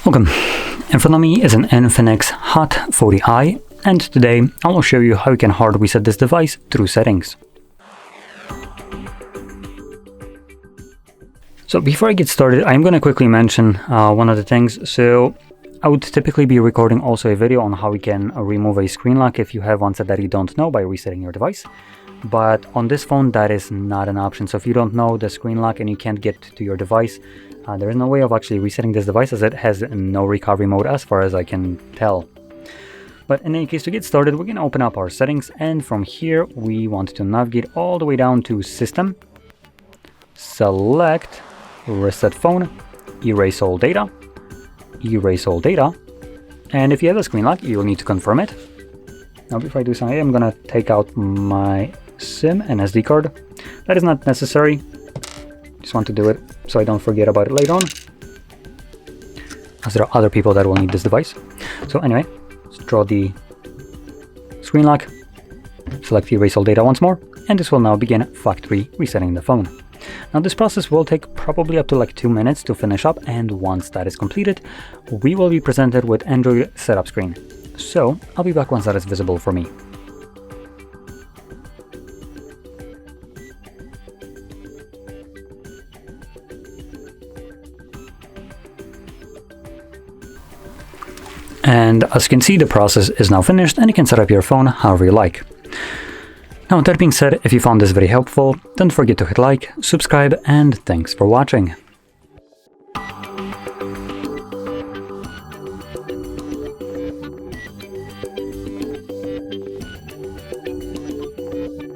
Welcome. In front of me is an INFINIX Hot 40i, and today I will show you how you can hard reset this device through settings. So before I get started, I'm going to quickly mention one of the things. So I would typically be recording also a video on how we can remove a screen lock if you have one set that you don't know by resetting your device. But on this phone, that is not an option. So if you don't know the screen lock and you can't get to your device, there is no way of actually resetting this device, as it has no recovery mode as far as I can tell. But in any case, to get started, we're going to open up our settings, and from here we want to navigate all the way down to System, select Reset Phone, Erase All Data, and if you have a screen lock, you'll need to confirm it. Now before I do something, I'm going to take out my SIM and SD card. That is not necessary. Just want to do it so I don't forget about it later on, as there are other people that will need this device. So anyway, let's draw the screen lock, select Erase All Data once more, and this will now begin factory resetting the phone. Now this process will take probably up to like 2 minutes to finish up, and once that is completed, we will be presented with Android setup screen. So I'll be back once that is visible for me. And as you can see, the process is now finished and you can set up your phone however you like. Now, that being said, if you found this very helpful, don't forget to hit like, subscribe, and thanks for watching.